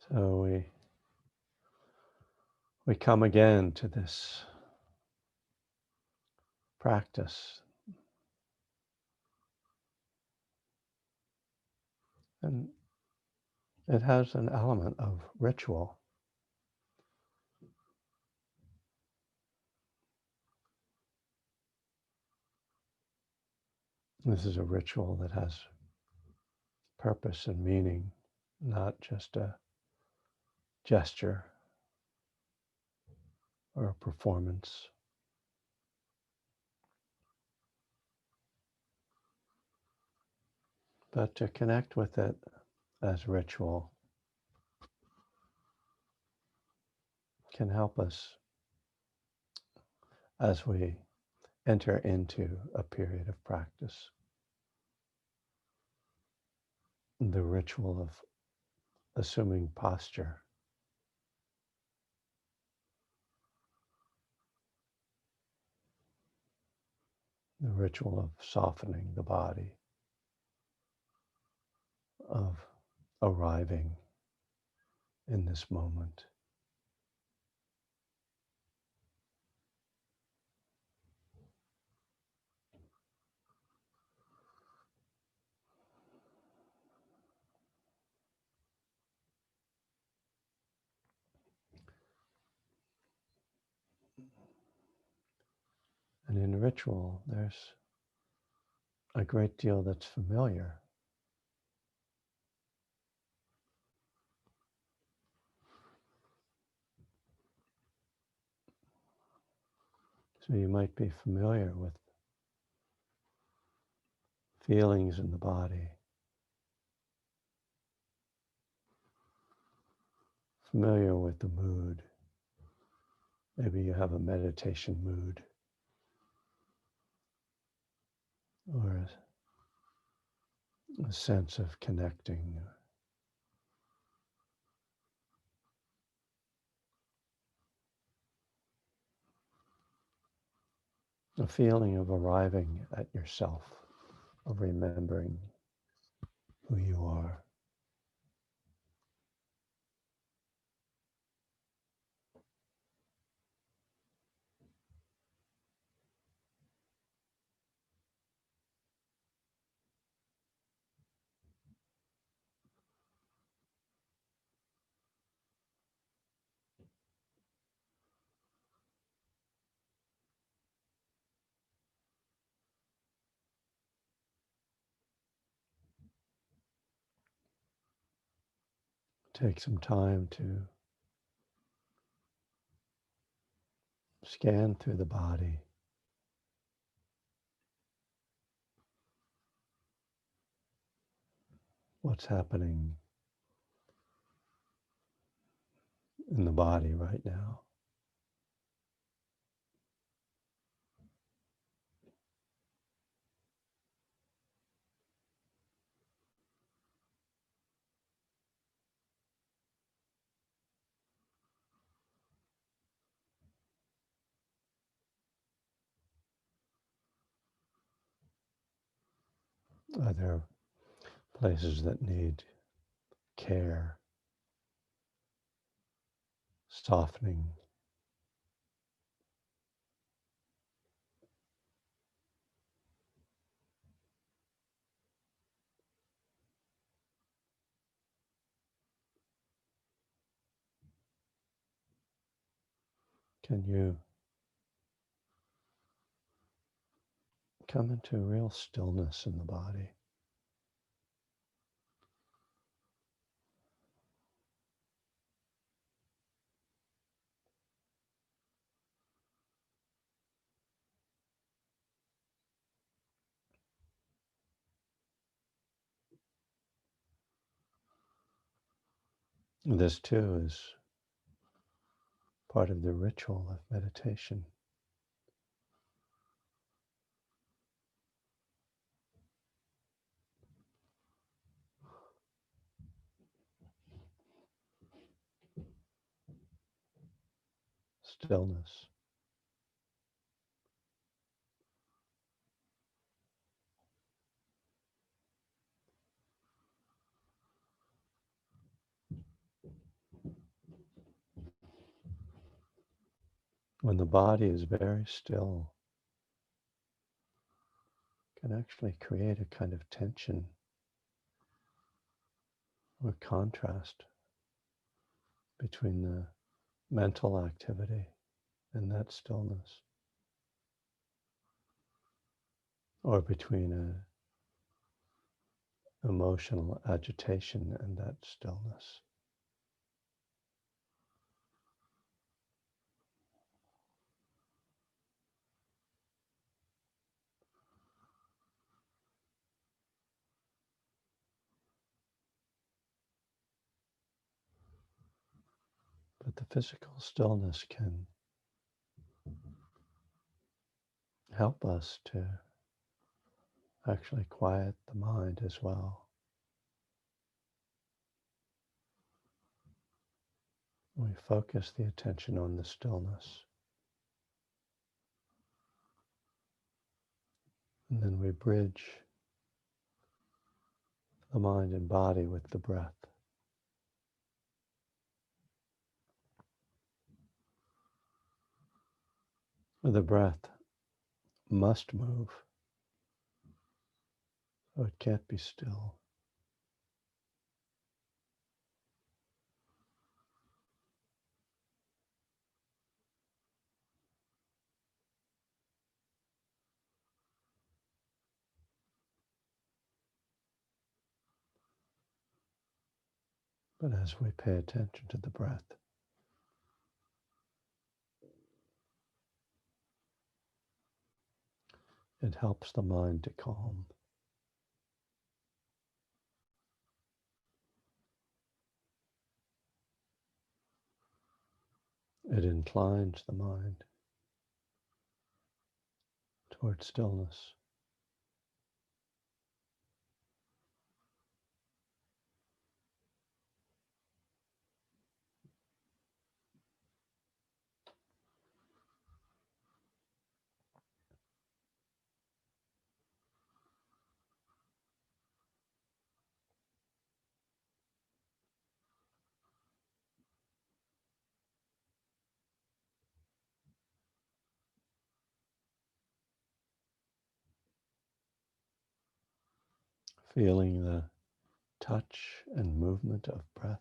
So we come again to this practice, and it has an element of ritual. This is a ritual that has purpose and meaning, not just a gesture or a performance. But to connect with it as ritual can help us as we enter into a period of practice. The ritual of assuming posture, the ritual of softening the body, of arriving in this moment. And in ritual, there's a great deal that's familiar. So you might be familiar with feelings in the body, familiar with the mood. Maybe you have a meditation mood or a sense of connecting, a feeling of arriving at yourself, of remembering who you are. Take some time to scan through the body. What's happening in the body right now? Are there places that need care, softening? Can you come into real stillness in the body? This too is part of the ritual of meditation. Stillness. when the body is very still, can actually create a kind of tension or contrast between the mental activity and that stillness, or between a emotional agitation and that stillness. But the physical stillness can help us to actually quiet the mind as well. We focus the attention on the stillness, and then we bridge the mind and body with the breath. The breath must move, so it can't be still. But as we pay attention to the breath, it helps the mind to calm. It inclines the mind toward stillness. Feeling the touch and movement of breath.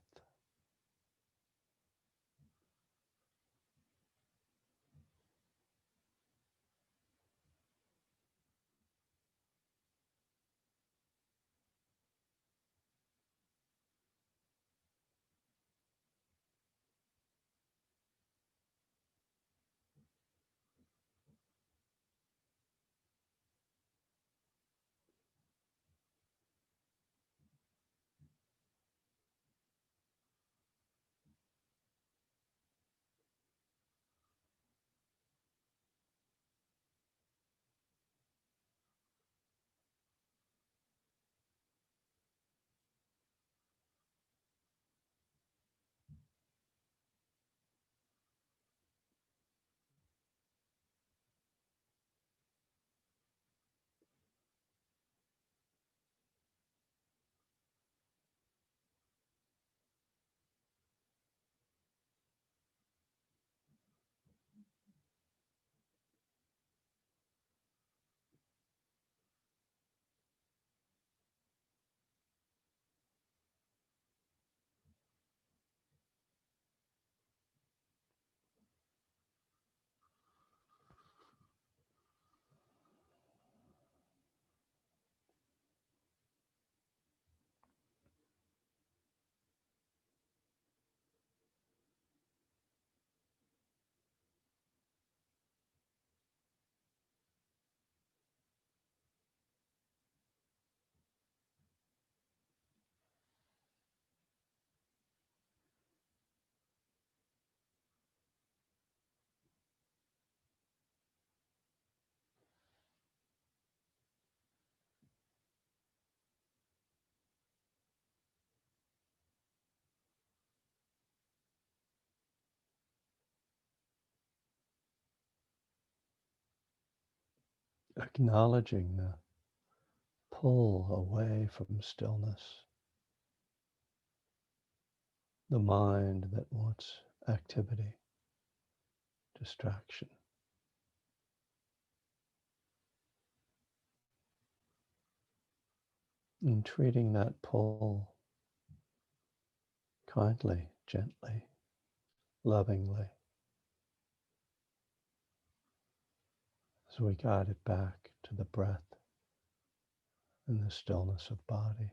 Acknowledging the pull away from stillness, the mind that wants activity, distraction. And treating that pull kindly, gently, lovingly, as we guide it back to the breath and the stillness of body.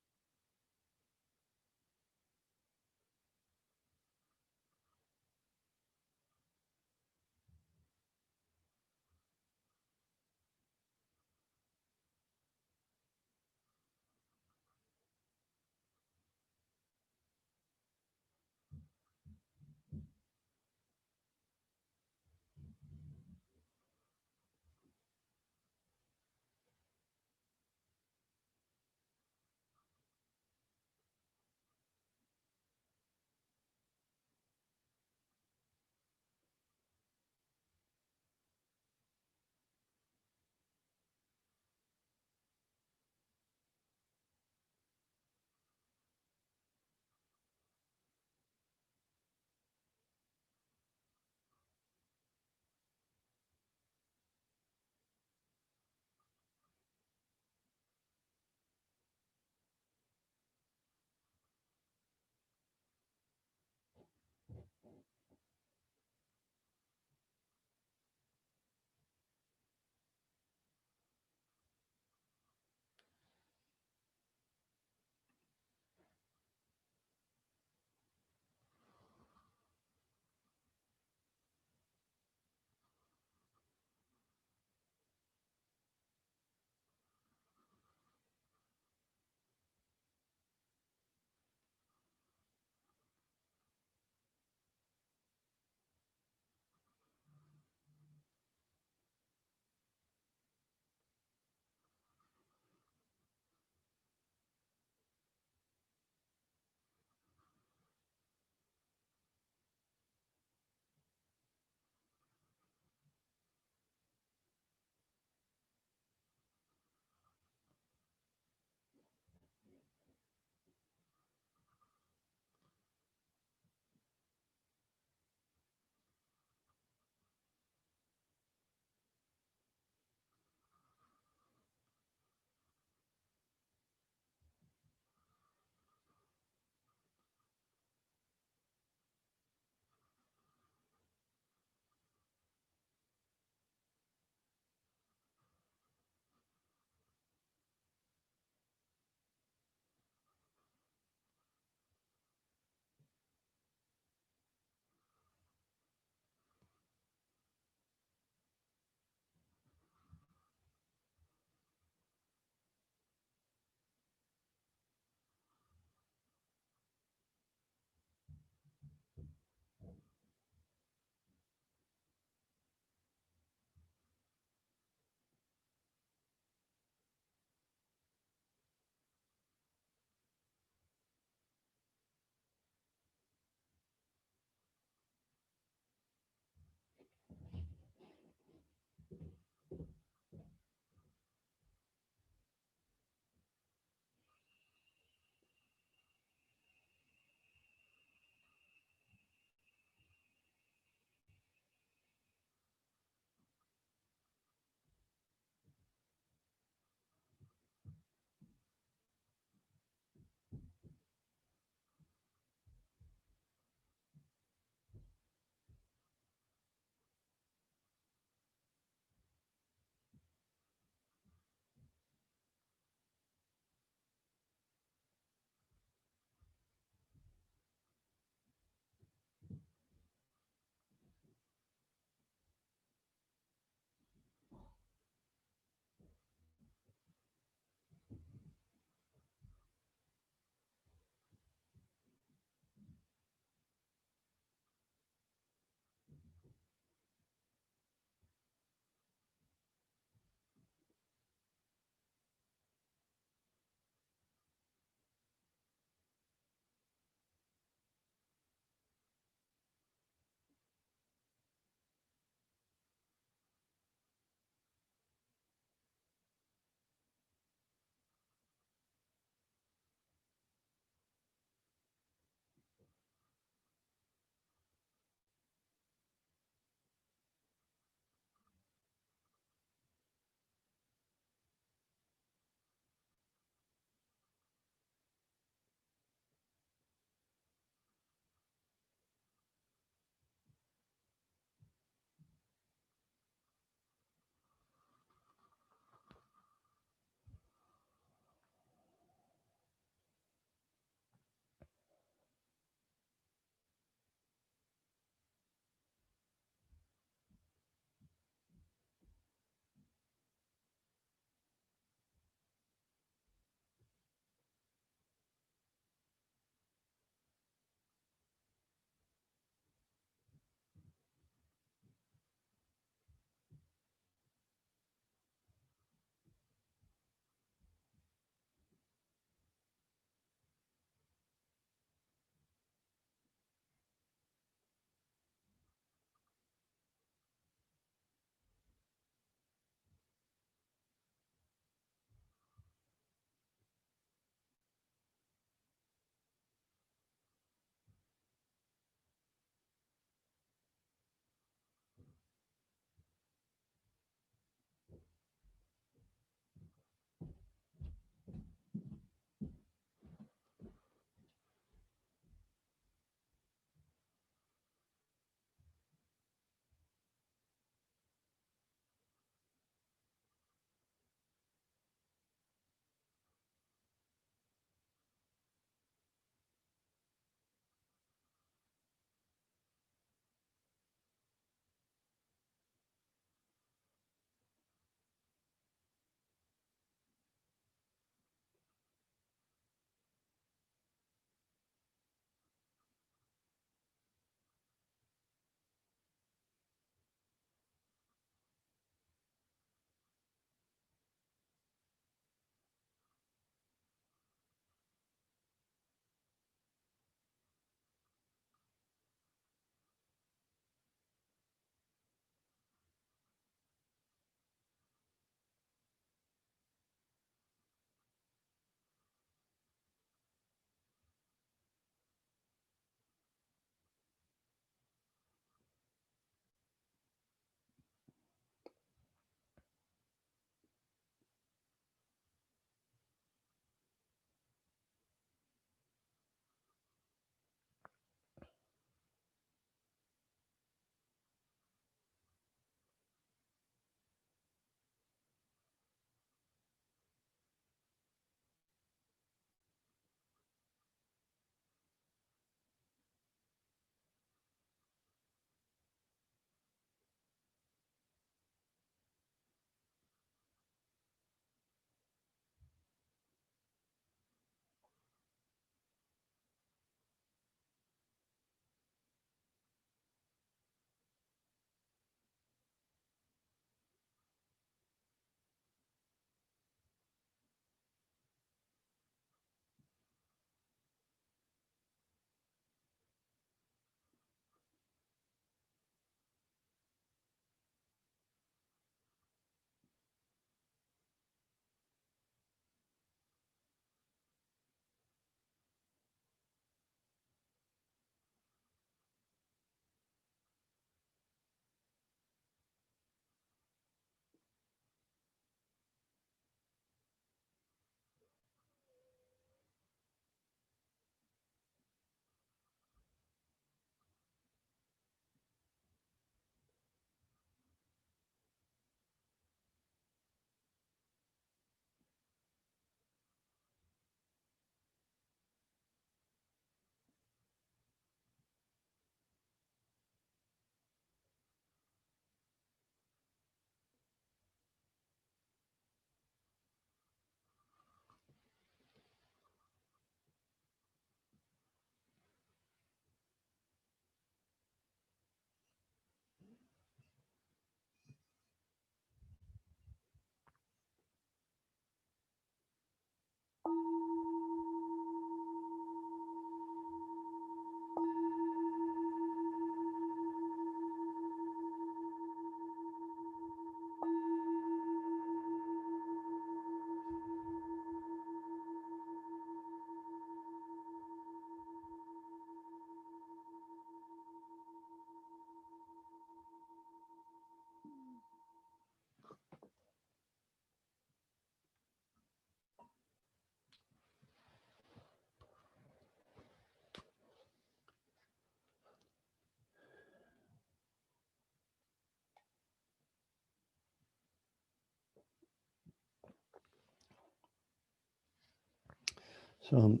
So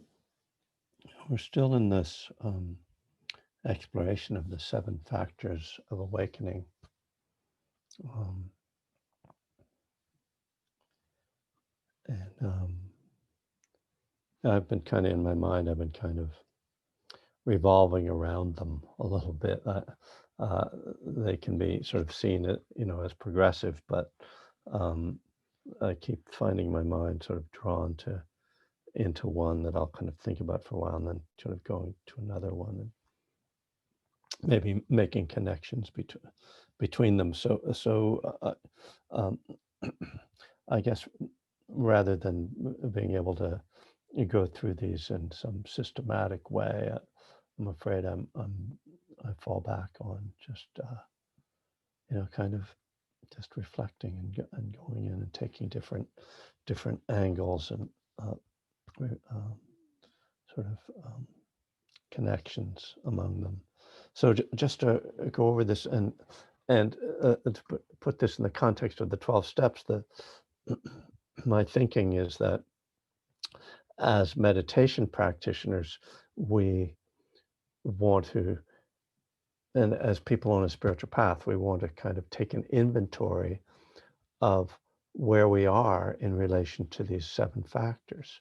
we're still in this exploration of the 7 factors of awakening. Um, and I've been kind of in my mind, I've been kind of revolving around them a little bit. They can be sort of seen, as progressive, but I keep finding my mind sort of drawn into one that I'll kind of think about for a while, and then sort of going to another one, and maybe making connections between them. I guess rather than being able to go through these in some systematic way, I'm afraid I fall back on just kind of just reflecting and going in and taking different angles and sort of connections among them. So just to go over this and to put this in the context of the 12 steps, my thinking is that as meditation practitioners, we want to, and as people on a spiritual path, we want to kind of take an inventory of where we are in relation to these 7 factors.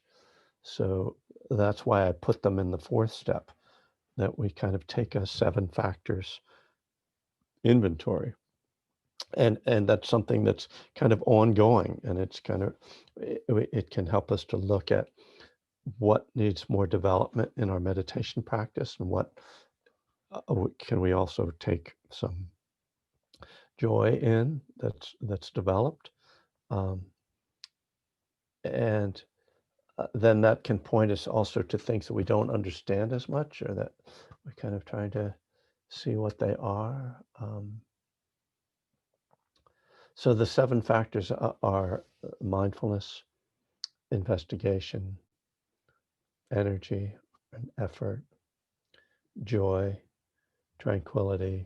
So that's why I put them in the 4th step, that we kind of take a 7 factors inventory. And that's something that's kind of ongoing, and it's kind of, it can help us to look at what needs more development in our meditation practice, and what can we also take some joy in that's developed. And then that can point us also to things that we don't understand as much, or that we're kind of trying to see what they are. So the 7 factors are mindfulness, investigation, energy and effort, joy, tranquility,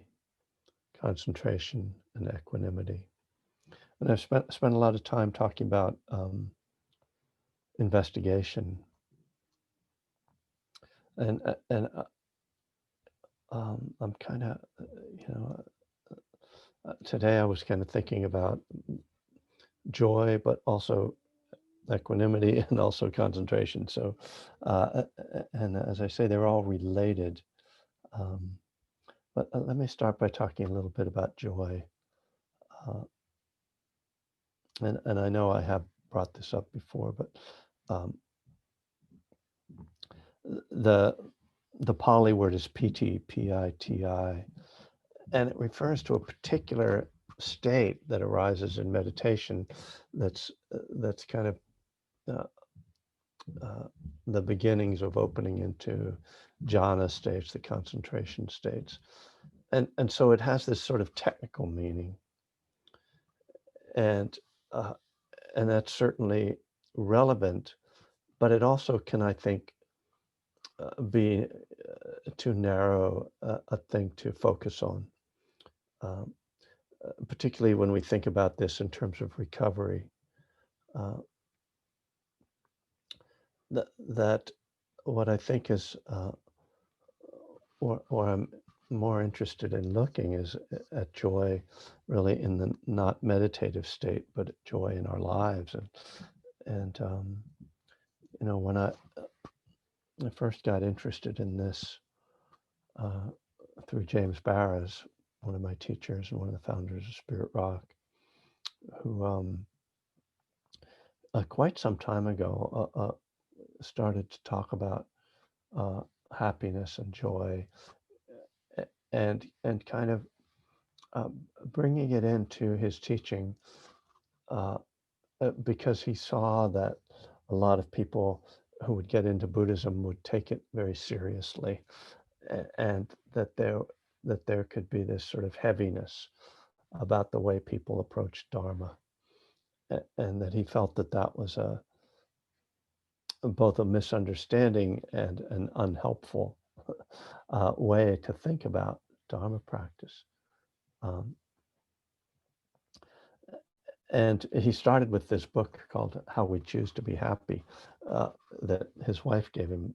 concentration, and equanimity. And I've spent a lot of time talking about investigation, and I'm kind of, today I was kind of thinking about joy, but also equanimity and also concentration. So, and as I say, they're all related. But let me start by talking a little bit about joy. And I know I have brought this up before, but the Pali word is piti, P-I-T-I, and it refers to a particular state that arises in meditation. That's kind of the beginnings of opening into jhana states, the concentration states, and so it has this sort of technical meaning, and that's certainly relevant, but it also can, I think, be too narrow a thing to focus on, particularly when we think about this in terms of recovery. That what I think is, or I'm more interested in looking, is at joy really in the not meditative state, but joy in our lives. And when I first got interested in this through James Barras, one of my teachers and one of the founders of Spirit Rock, who quite some time ago started to talk about happiness and joy, and kind of bringing it into his teaching, because he saw that a lot of people who would get into Buddhism would take it very seriously, and that there could be this sort of heaviness about the way people approach Dharma, and that he felt that was both a misunderstanding and an unhelpful way to think about Dharma practice. Um, And he started with this book called How We Choose to Be Happy, uh, that his wife gave him.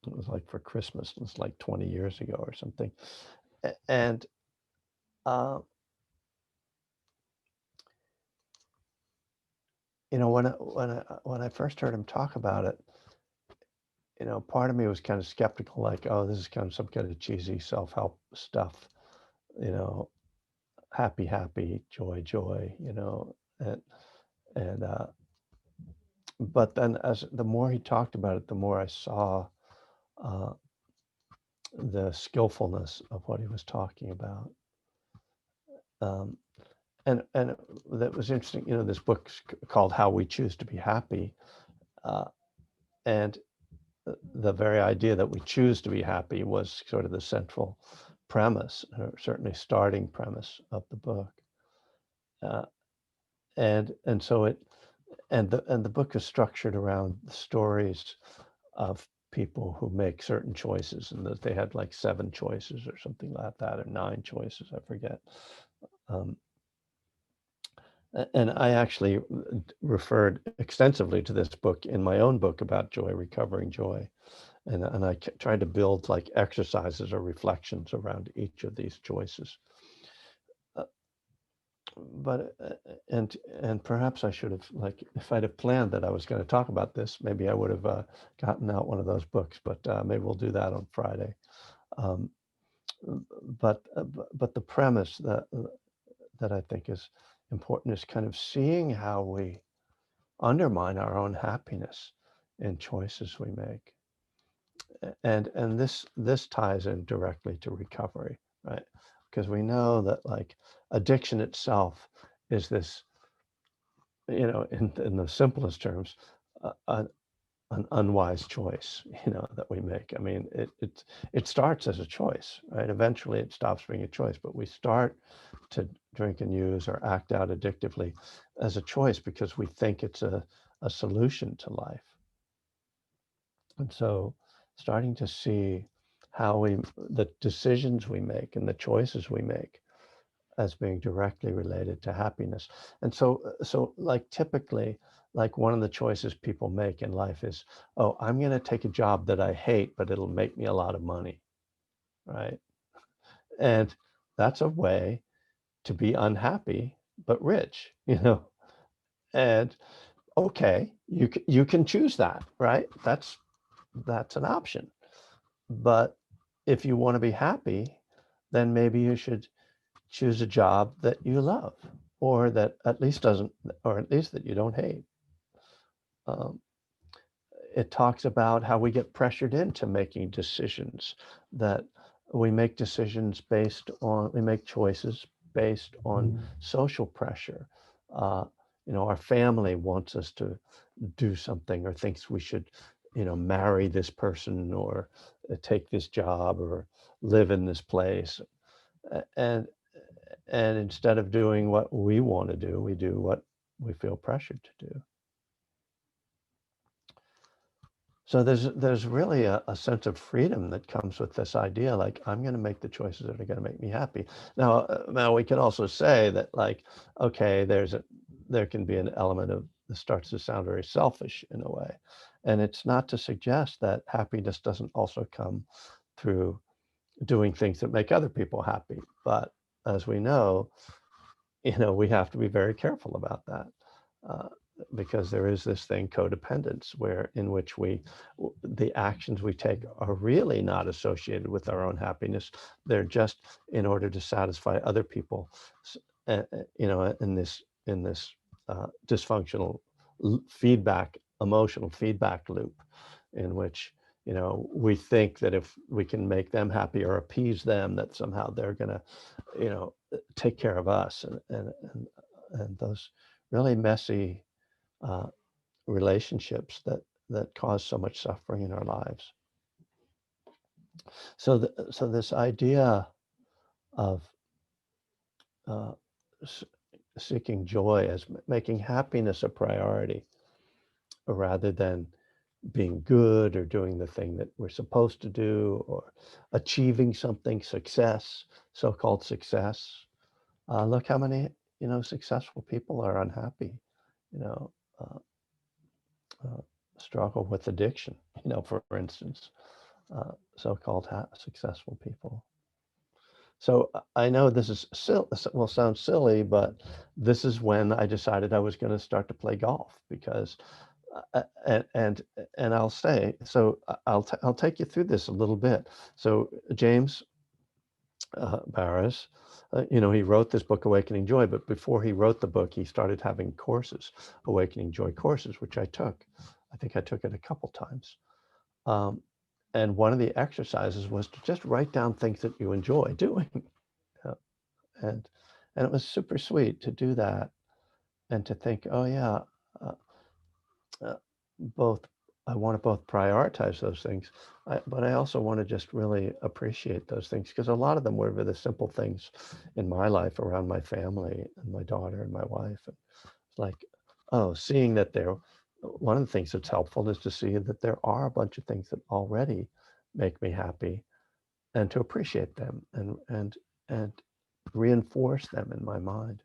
It was like for Christmas. It was like 20 years ago or something. And uh, when I first heard him talk about it, part of me was kind of skeptical, like, oh, this is kind of some kind of cheesy self-help stuff, you know, happy, happy, joy, joy, and and but then as the more he talked about it, the more I saw uh, the skillfulness of what he was talking about. Um, and that was interesting. This book's called How We Choose to Be Happy, uh, and the very idea that we choose to be happy was sort of the central premise, or certainly starting premise of the book. Uh, and so the book is structured around the stories of people who make certain choices, and that they had like 7 choices or something like that, or 9 choices, I forget. Um, and I actually referred extensively to this book in my own book about joy, Recovering Joy. And I tried to build like exercises or reflections around each of these choices. Uh, but and perhaps I should have, like, if I'd have planned that I was going to talk about this, maybe I would have gotten out one of those books. But maybe we'll do that on Friday. Um, but the premise that I think is important is kind of seeing how we undermine our own happiness in choices we make. And this ties in directly to recovery, right? Because we know that, like, addiction itself is this, in the simplest terms, uh, an unwise choice, that we make. I mean, it starts as a choice, right? Eventually it stops being a choice, but we start to drink and use or act out addictively as a choice because we think it's a solution to life. And so starting to see how the decisions we make and the choices we make as being directly related to happiness. And so like typically, like one of the choices people make in life is, oh, I'm going to take a job that I hate, but it'll make me a lot of money, right? And that's a way to be unhappy but rich, And okay, you can choose that, right? That's an option. But if you want to be happy, then maybe you should choose a job that you love, or that at least doesn't, or at least that you don't hate. Um, it talks about how we get pressured into making decisions, that we make choices based on social pressure. Uh, our family wants us to do something, or thinks we should, marry this person, or take this job, or live in this place. And instead of doing what we want to do, we do what we feel pressured to do. So there's really a sense of freedom that comes with this idea, like, I'm going to make the choices that are going to make me happy. Now we can also say that, like, okay, there can be an element of this starts to sound very selfish in a way, and it's not to suggest that happiness doesn't also come through doing things that make other people happy. But as we know, we have to be very careful about that, uh, because there is this thing, codependence, in which the actions we take are really not associated with our own happiness. They're just in order to satisfy other people, in this dysfunctional emotional feedback loop, in which we think that if we can make them happy or appease them, that somehow they're going to take care of us, and those really messy uh, relationships that cause so much suffering in our lives. So this idea of uh, s- seeking joy as making happiness a priority, rather than being good or doing the thing that we're supposed to do, or achieving something, success, so-called success. Look how many you know, successful people are unhappy, you know, uh, uh, struggle with addiction, you know, for instance, so-called successful people. So I know this is will sound silly, but this is when I decided I was going to start to play golf because, and I'll say, so I'll take you through this a little bit. So James Barris, you know, he wrote this book, Awakening Joy, but before he wrote the book, he started having courses, Awakening Joy courses, which I took. I think I took it a couple times. Um, and one of the exercises was to just write down things that you enjoy doing. Uh, and and it was super sweet to do that and to think, oh yeah, uh, uh, both I want to both prioritize those things, but I also want to just really appreciate those things because a lot of them were the simple things in my life around my family and my daughter and my wife. And it's like, oh, seeing that there, one of the things that's helpful is to see that there are a bunch of things that already make me happy and to appreciate them and reinforce them in my mind.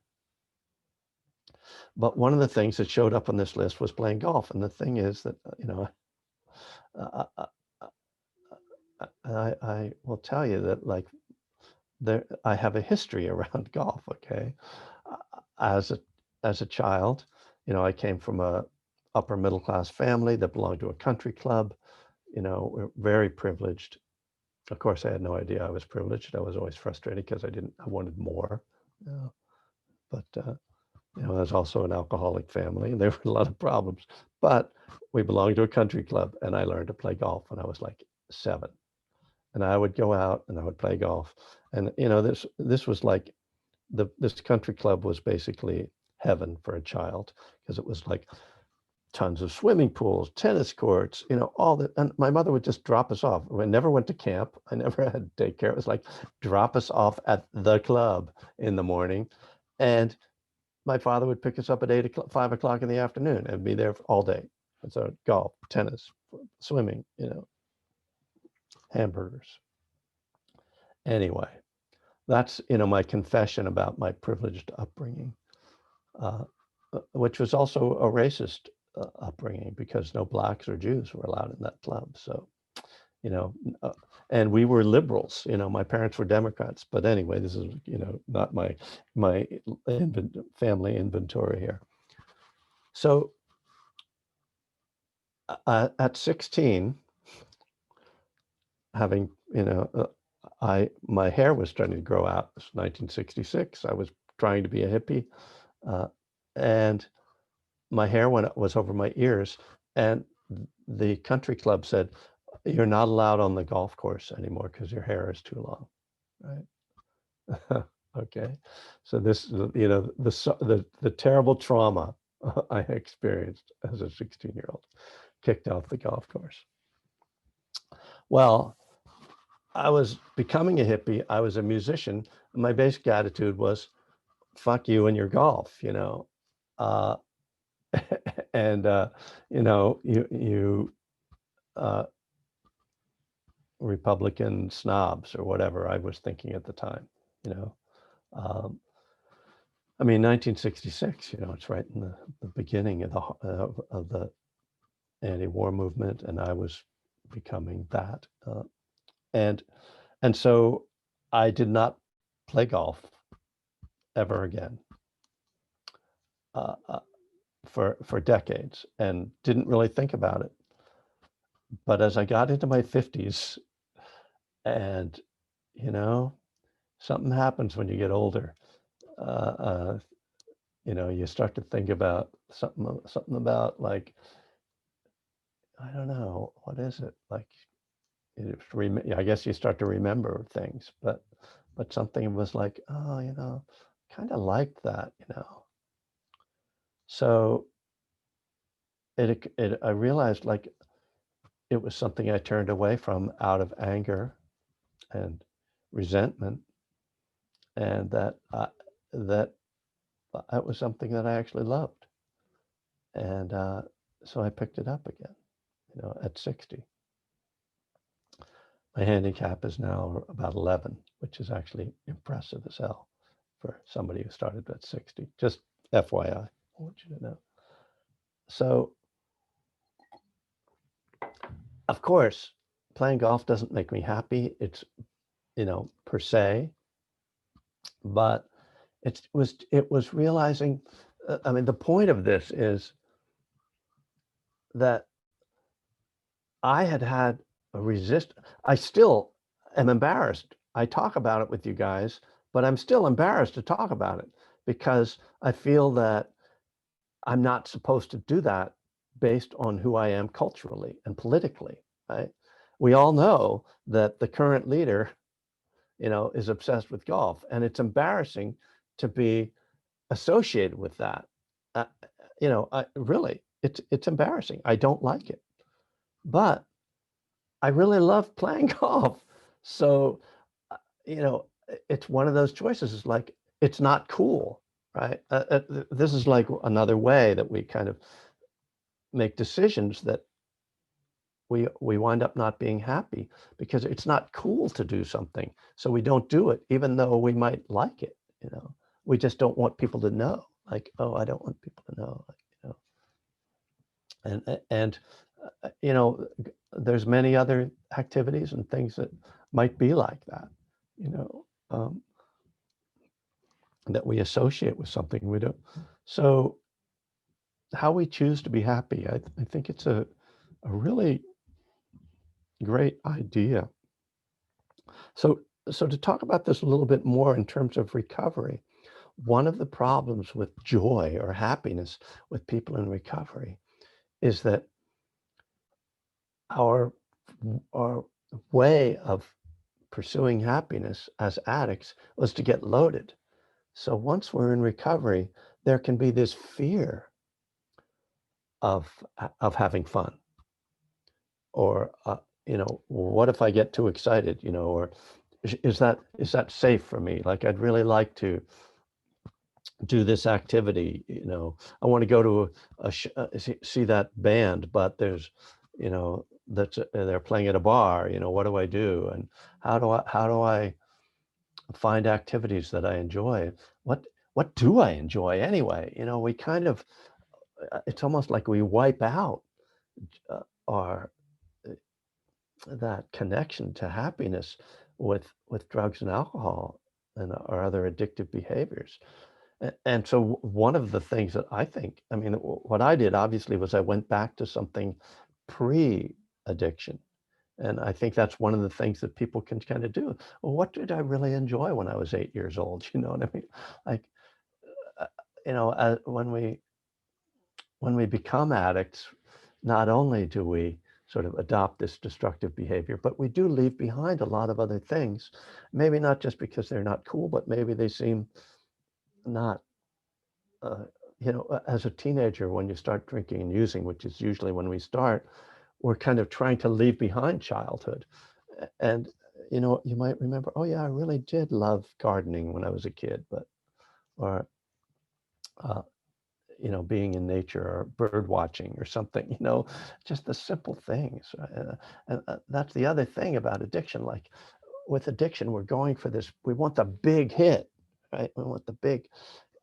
But one of the things that showed up on this list was playing golf. And the thing is that, you know, uh, uh, I will tell you that like I have a history around golf. Okay, as a child, you know, I came from a upper middle class family that belonged to a country club. You know, we're very privileged. Of course, I had no idea I was privileged. I was always frustrated because I wanted more. You know, but you know, I was also an alcoholic family, and there were a lot of problems. But we belonged to a country club, and I learned to play golf when I was like 7. And I would go out and I would play golf. And you know, this was like this country club was basically heaven for a child because it was like tons of swimming pools, tennis courts, you know, all that. And my mother would just drop us off. I never went to camp. I never had daycare. It was like drop us off at the club in the morning. And my father would pick us up at 8 o'clock, 5 o'clock in the afternoon and be there all day. And so golf, tennis, swimming, you know, hamburgers. Anyway, that's, you know, my confession about my privileged upbringing, uh, which was also a racist upbringing because no blacks or Jews were allowed in that club. So, you know, and we were liberals. You know, my parents were Democrats. But anyway, this is, you know, not my family inventory here. So at 16, having, you know, my hair was starting to grow out. It was 1966. I was trying to be a hippie, and my hair was over my ears, and the country club said, "You're not allowed on the golf course anymore because your hair is too long." Right? Okay, so this, you know, the terrible trauma I experienced as a 16-year-old, kicked off the golf course. Well, I was becoming a hippie. I was a musician. And my basic attitude was, fuck you and your golf, you know. Uh, and, you know, you Republican snobs or whatever I was thinking at the time, you know. Um, I mean, 1966, you know, it's right in the beginning of the anti-war movement, and I was becoming that. And and so I did not play golf ever again uh, uh, for decades, and didn't really think about it. But as I got into my 50s, and you know, something happens when you get older. Uh, uh, you know, you start to think about something about like, I don't know, what is it like? I guess you start to remember things, but something was like, oh, you know, kind of liked that, you know. So I realized like it was something I turned away from out of anger and resentment, and that was something that I actually loved, and so I picked it up again, you know, at 60. My handicap is now about 11, which is actually impressive as hell for somebody who started at 60. Just FYI, I want you to know. So, of course, playing golf doesn't make me happy. It's, per se, but it was realizing, I mean, the point of this is that I had a I still am embarrassed. I talk about it with you guys, but I'm still embarrassed to talk about it because I feel that I'm not supposed to do that based on who I am culturally and politically, right? We all know that the current leader, is obsessed with golf, and it's embarrassing to be associated with that. Uh, it's embarrassing. I don't like it, but I really love playing golf. So, uh, you know, it's one of those choices. It's like, it's not cool, right? This is like another way that we kind of make decisions that we wind up not being happy because it's not cool to do something. So we don't do it, even though we might like it, we just don't want people to know, like, oh, I don't want people to know, and there's many other activities and things that might be like that, that we associate with something we don't. So how we choose to be happy, I think it's a really great idea. So to talk about this a little bit more in terms of recovery, one of the problems with joy or happiness with people in recovery is that our way of pursuing happiness as addicts was to get loaded. So once we're in recovery, there can be this fear of having fun, or what if I get too excited, or is that safe for me? Like, I'd really like to do this activity, I want to go to see that band, but there's, they're playing at a bar, what do I do? And how do I find activities that I enjoy? What do I enjoy anyway? We kind of, it's almost like we wipe out our that connection to happiness with drugs and alcohol and our other addictive behaviors. And so one of the things that I think, I mean, what I did obviously was I went back to something pre-addiction. And I think that's one of the things that people can kind of do. Well, what did I really enjoy when I was 8 years old? You know what I mean? Like, when we become addicts, not only do we sort of adopt this destructive behavior, but we do leave behind a lot of other things. Maybe not just because they're not cool, but maybe they seem not, as a teenager, when you start drinking and using, which is usually when we start, we're kind of trying to leave behind childhood. And, you might remember, oh yeah, I really did love gardening when I was a kid, or, being in nature or bird watching or something, just the simple things. And that's the other thing about addiction. Like, with addiction, we're going for this, we want the big hit, right? We want the big,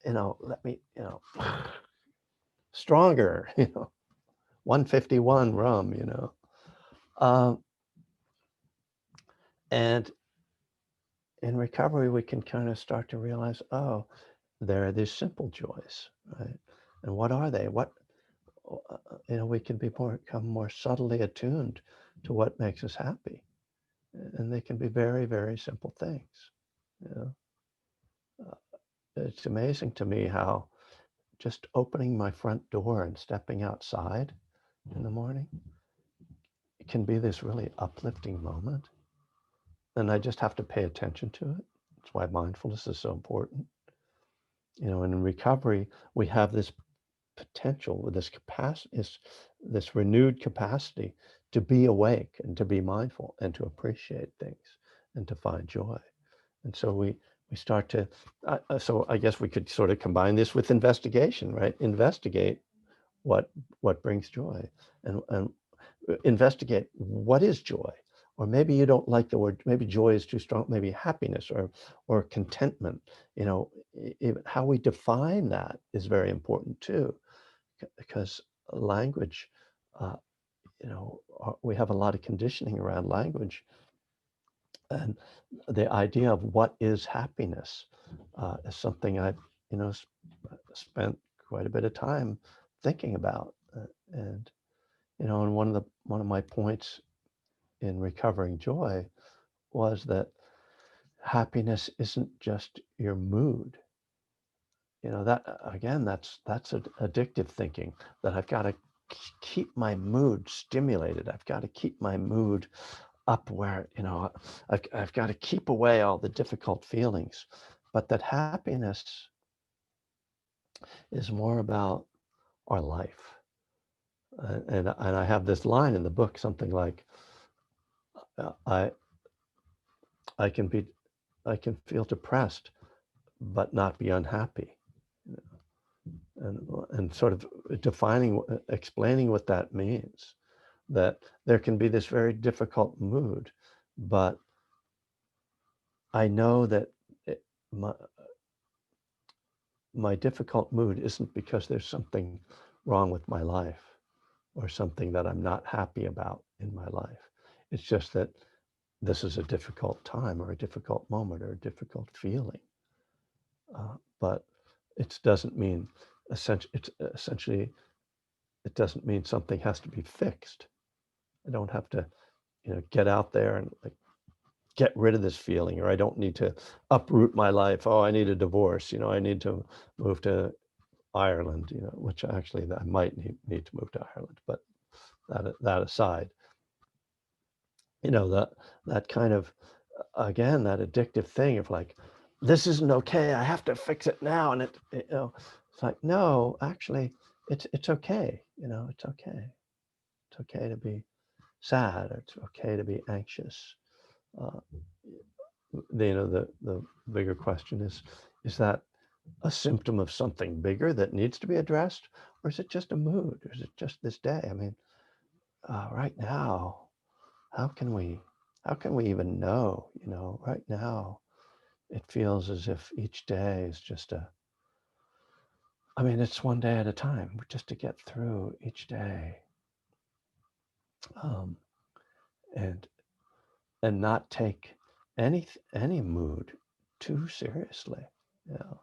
let me, stronger, 151 rum, and in recovery, we can kind of start to realize, oh, there are these simple joys, right? And what are they? We can become more subtly attuned to what makes us happy. And they can be very, very simple things. It's amazing to me how just opening my front door and stepping outside in the morning, it can be this really uplifting moment. And I just have to pay attention to it. That's why mindfulness is so important. And in recovery, we have this potential, with this capacity, this renewed capacity to be awake and to be mindful and to appreciate things and to find joy. And so we start to, so I guess we could sort of combine this with investigation, right? Investigate what brings joy, and investigate what is joy, or maybe you don't like the word, maybe joy is too strong, maybe happiness or contentment, even how we define that is very important too, because language, uh, we have a lot of conditioning around language, and the idea of what is happiness is something I've, spent quite a bit of time thinking about, and and one of my points in recovering joy was that happiness isn't just your mood. That again, that's addictive thinking, that I've got to keep my mood stimulated. I've got to keep my mood up where, I've got to keep away all the difficult feelings. But that happiness is more about our life. And I have this line in the book, something like, uh, I I can be I can feel depressed but not be unhappy. You and sort of explaining what that means, that there can be this very difficult mood, but I know that it, my, my difficult mood isn't because there's something wrong with my life or something that I'm not happy about in my life. It's just that this is a difficult time or a difficult moment or a difficult feeling. But it doesn't mean essentially it doesn't mean something has to be fixed. I don't have to, get out there and like get rid of this feeling, or I don't need to uproot my life. Oh, I need a divorce. I need to move to Ireland. Which actually I might need to move to Ireland. But that aside, that kind of, again, that addictive thing of like, this isn't okay. I have to fix it now, and it's like, no, actually, it's okay. It's okay. It's okay to be sad. It's okay to be anxious. Uh, the bigger question is that a symptom of something bigger that needs to be addressed, or is it just a mood, or is it just this day? I mean, right now, how can we how can we even know? Right now, it feels as if each day is just I mean, it's one day at a time, just to get through each day, um, and not take any mood too seriously. You know,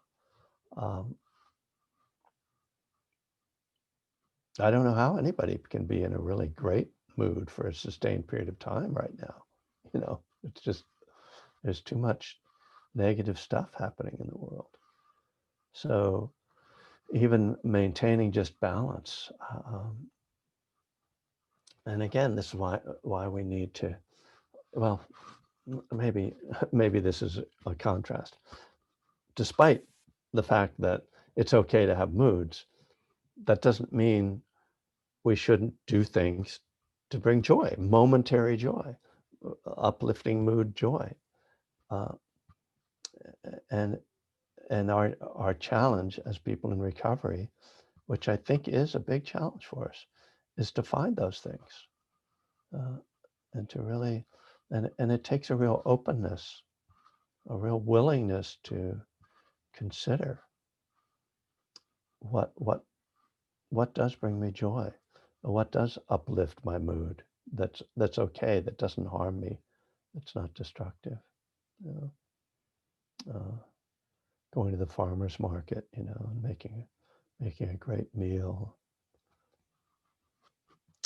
um, I don't know how anybody can be in a really great mood for a sustained period of time right now. It's just there's too much negative stuff happening in the world. So even maintaining just balance, and again, this is why we need to. Well, maybe maybe this is a contrast. Despite the fact that it's okay to have moods, that doesn't mean we shouldn't do things to bring joy, momentary joy, uplifting mood joy. Uh, and our challenge as people in recovery, which I think is a big challenge for us, is to find those things, uh, and to really, and it takes a real openness, a real willingness to consider what what what does bring me joy, what does uplift my mood, that's okay, that doesn't harm me, that's not destructive. You uh, Going to the farmer's market, and making a great meal.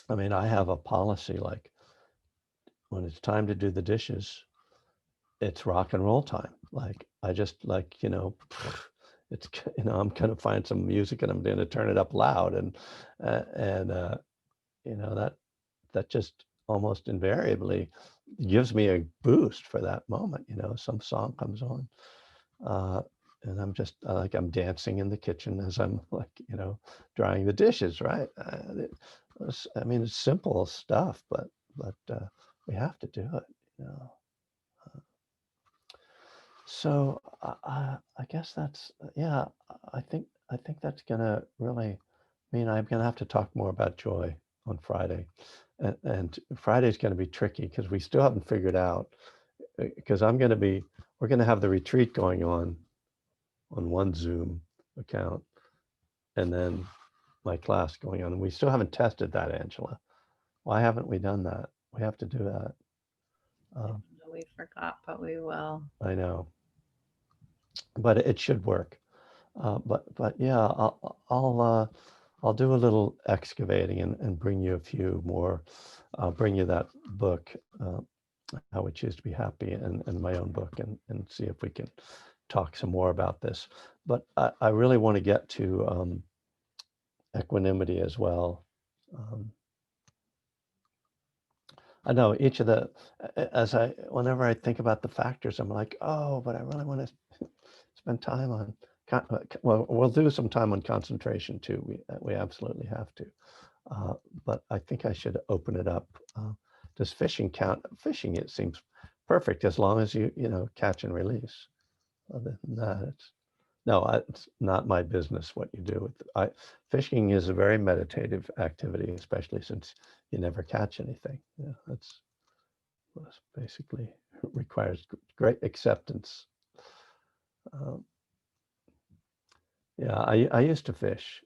I mean, I have a policy, like when it's time to do the dishes, it's rock and roll time. Like I just like, it's I'm gonna find some music and I'm gonna turn it up loud, and that just almost invariably gives me a boost for that moment. Some song comes on, uh, and I'm just like I'm dancing in the kitchen as I'm like drying the dishes. Right? I mean, it's simple stuff, but we have to do it. You know. So I guess that's yeah. I think that's gonna really mean I'm gonna have to talk more about joy. on Friday. And Friday's going to be tricky because we still haven't figured out, because we're going to have the retreat going on one Zoom account, and then my class going on. And we still haven't tested that, Angela. Why haven't we done that? We have to do that. We forgot, but we will. I know, but it should work. But yeah, I'll do a little excavating and bring you a few more. I'll bring you that book, How We Choose to Be Happy, and my own book, and see if we can talk some more about this. But I really want to get to equanimity as well. I know each of the, whenever I think about the factors, I'm like, oh, but I really want to spend time on, well, we'll do some time on concentration too. We absolutely have to. But I think I should open it up. Does fishing count? Fishing, it seems perfect as long as you catch and release. Other than that, it's not my business what you do with it. Fishing is a very meditative activity, especially since you never catch anything. Yeah, that's basically requires great acceptance. Yeah, I used to fish,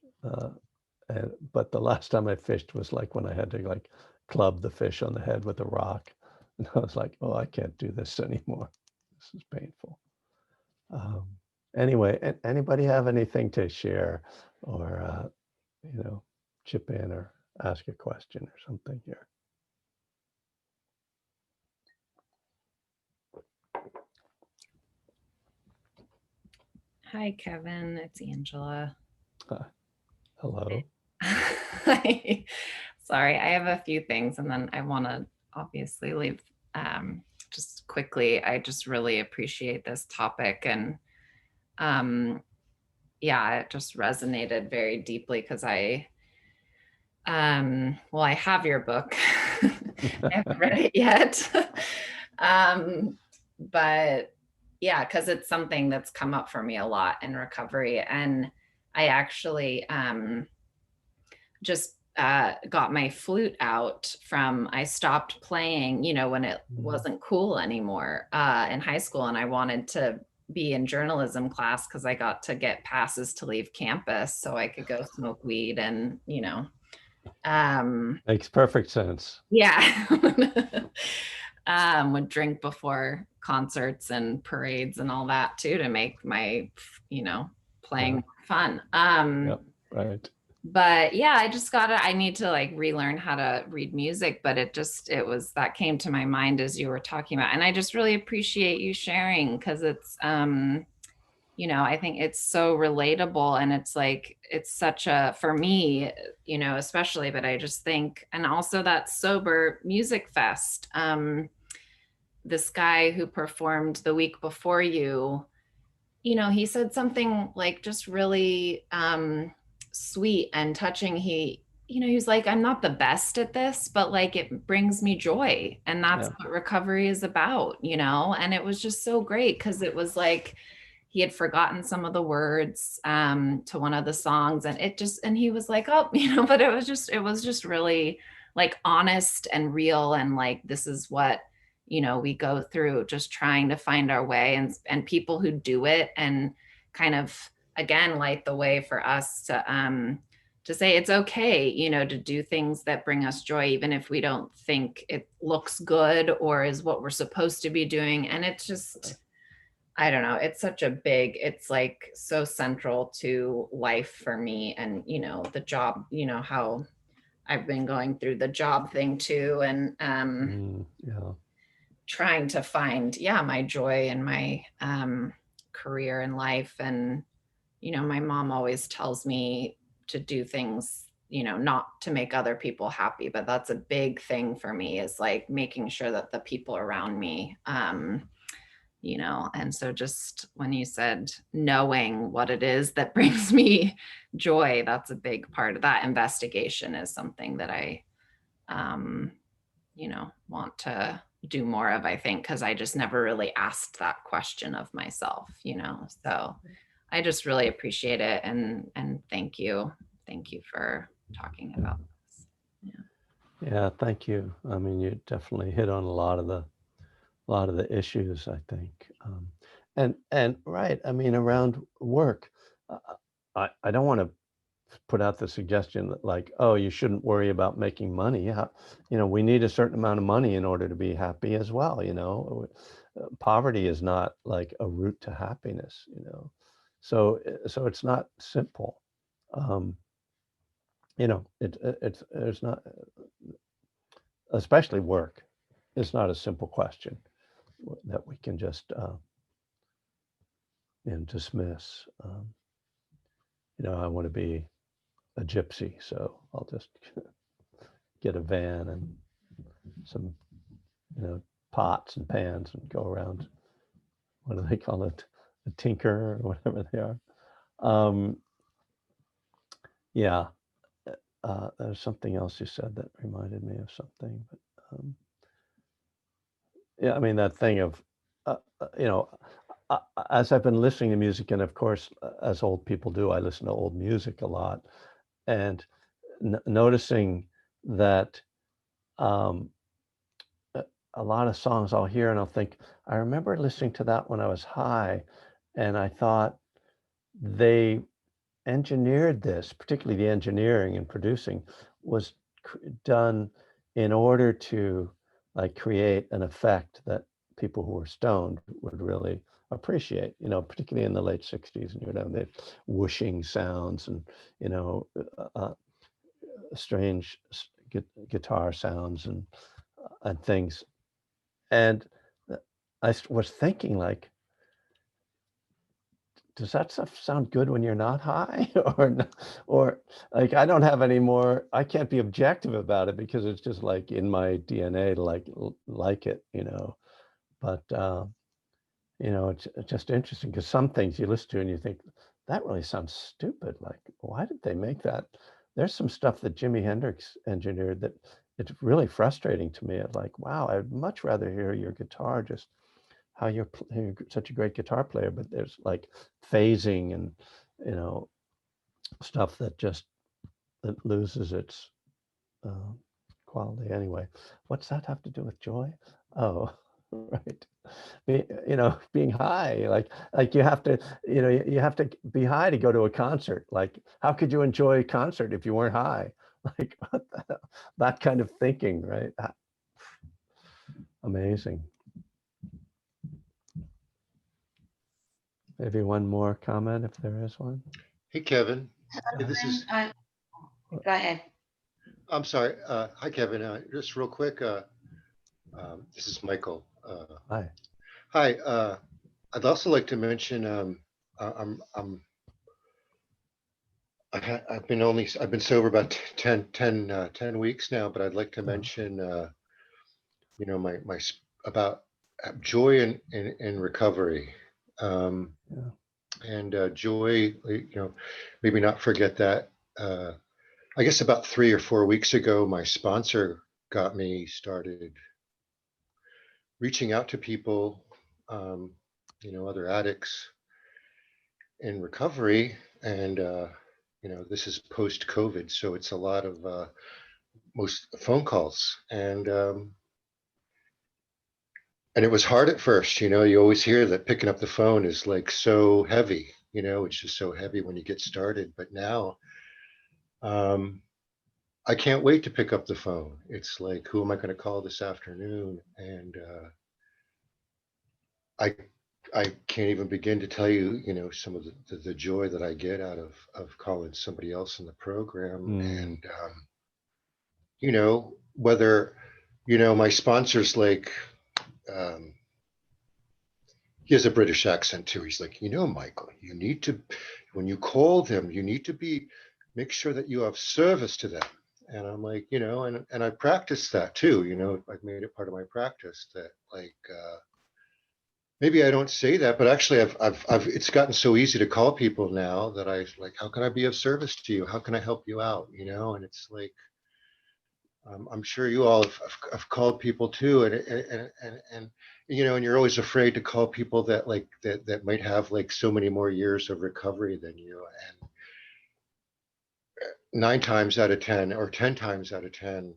but the last time I fished was like when I had to like club the fish on the head with a rock, and I was like, oh, I can't do this anymore. This is painful. Anyway, anybody have anything to share, or chip in or ask a question or something here? Hi, Kevin. It's Angela. Hello. Hi. Sorry, I have a few things, and then I want to obviously leave. Just quickly, I just really appreciate this topic, and yeah, it just resonated very deeply because well, I have your book. I haven't read it yet. But yeah, because it's something that's come up for me a lot in recovery. And I actually just got my flute out I stopped playing, when it wasn't cool anymore in high school. And I wanted to be in journalism class because I got to get passes to leave campus so I could go smoke weed and, Makes perfect sense. yeah. Would drink before concerts and parades and all that too to make my, playing more fun. Yep, right. But yeah, I need to like relearn how to read music, but that came to my mind as you were talking about. And I just really appreciate you sharing because it's, I think it's so relatable, and it's like, it's such for me, especially, but I just think, and also that Sober Music Fest, this guy who performed the week before you, he said something like just really sweet and touching. He was like, I'm not the best at this, but like it brings me joy. And that's what recovery is about, and it was just so great because it was like, he had forgotten some of the words to one of the songs, and he was like, oh, but it was just really like honest and real. And like, this is what, we go through, just trying to find our way, and people who do it and kind of, again, light the way for us to say it's okay, to do things that bring us joy, even if we don't think it looks good or is what we're supposed to be doing. And it's just, I don't know, it's like so central to life for me. And, the job, how I've been going through the job thing too. And yeah. trying to find, my joy in my career and life. And, my mom always tells me to do things, not to make other people happy, but that's a big thing for me, is like making sure that the people around me, and so just when you said knowing what it is that brings me joy, that's a big part of that. Investigation is something that I, want to do more of, I think, because I just never really asked that question of myself, so I just really appreciate it. And thank you for talking about this. Yeah. Yeah, thank you. I mean, you definitely hit on a lot of the issues, I think. And right, I mean, around work, uh, I don't want to put out the suggestion that like, oh, you shouldn't worry about making money. Yeah, you know, we need a certain amount of money in order to be happy as well. You know, poverty is not like a route to happiness. You know, so it's not simple. Um, you know, it's not, especially work. It's not a simple question that we can just dismiss. You know, I want to be a gypsy, so I'll just get a van and some, you know, pots and pans and go around. What do they call it? A tinker or whatever they are. Um, yeah, there's something else you said that reminded me of something. But yeah, I mean that thing of, you know, as I've been listening to music, and of course, as old people do, I listen to old music a lot, and noticing that um, a a lot of songs I'll hear and I'll think, I remember listening to that when I was high, and I thought they engineered this, particularly the engineering and producing, was done in order to like create an effect that people who were stoned would really appreciate, you know, particularly in the late 60s. And you would have the whooshing sounds and, you know, strange guitar sounds and things. And was thinking like, does that stuff sound good when you're not high? Or like, I don't have any more, I can't be objective about it because it's just like in my DNA to like it, you know. But you know, it's just interesting because some things you listen to and you think that really sounds stupid. Like, why did they make that? There's some stuff that Jimi Hendrix engineered that it's really frustrating to me. It's like, wow, I'd much rather hear your guitar just how you're such a great guitar player, but there's like phasing and, you know, stuff that just it loses its uh, quality anyway. What's that have to do with joy? Oh, right. You know, being high, like you have to, you know, you have to be high to go to a concert. Like, how could you enjoy a concert if you weren't high? Like what the hell? That kind of thinking, right? Amazing. Maybe one more comment if there is one. Hey, Kevin. Hey, Uh, this is, Go ahead. I'm sorry. Hi, Kevin. Just real quick. This is Michael. Hi. Hi. I'd also like to mention, I've been sober about 10 weeks now, but I'd like to mention, you know, about joy in recovery. Yeah. And joy, you know, maybe not forget that. I guess about 3 or 4 weeks ago, my sponsor got me started reaching out to people, um, you know, other addicts in recovery. And, you know, this is post COVID. So it's a lot of most phone calls. And it was hard at first, you know, you always hear that picking up the phone is like so heavy, you know, it's just so heavy when you get started. But now, um, I can't wait to pick up the phone. It's like, who am I going to call this afternoon? And I I can't even begin to tell you, you know, some of the joy that I get out of calling somebody else in the program. And you know, whether, you know, my sponsor's like, um, he has a British accent too. He's like, you know, Michael, you need to, when you call them, you need to make sure that you have service to them. And I'm like, you know, and I practice that too, you know, I've made it part of my practice that like, maybe I don't say that, but actually it's gotten so easy to call people now that I like, how can I be of service to you? How can I help you out? You know, and it's like, I'm sure you all have called people too, and you know, and you're always afraid to call people that like that might have like so many more years of recovery than you. And 9 times out of 10, or 10 times out of 10,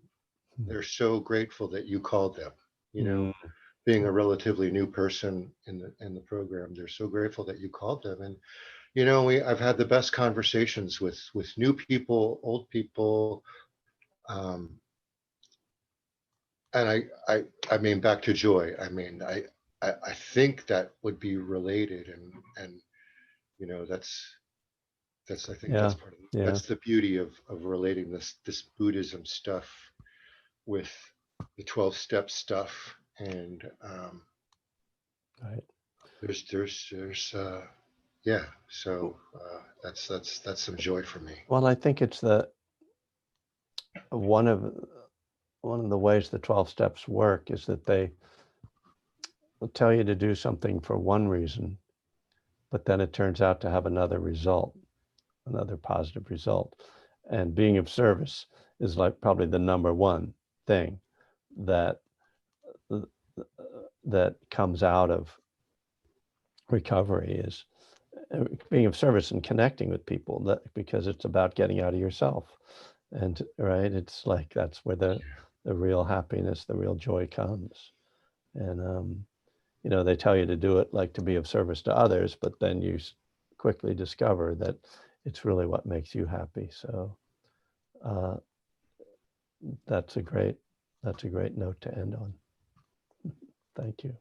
they're so grateful that you called them, you know, Mm. being a relatively new person in the program, they're so grateful that you called them. And you know, I've had the best conversations with new people, old people, um, and I mean, back to Joy. I mean, I think that would be related, and you know, that's I think Yeah, that's part of yeah, that's the beauty of relating this Buddhism stuff with the 12-step stuff, and right. there's yeah, so that's some joy for me. Well, I think it's one of the ways the 12 steps work is that they will tell you to do something for one reason, but then it turns out to have another result, another positive result. And being of service is like probably the number one thing that that comes out of recovery is being of service and connecting with people, that because it's about getting out of yourself. And right, it's like that's where the real happiness, the real joy comes. And you know, they tell you to do it like to be of service to others, but then you quickly discover that it's really what makes you happy. So uh, that's a great note to end on. Thank you.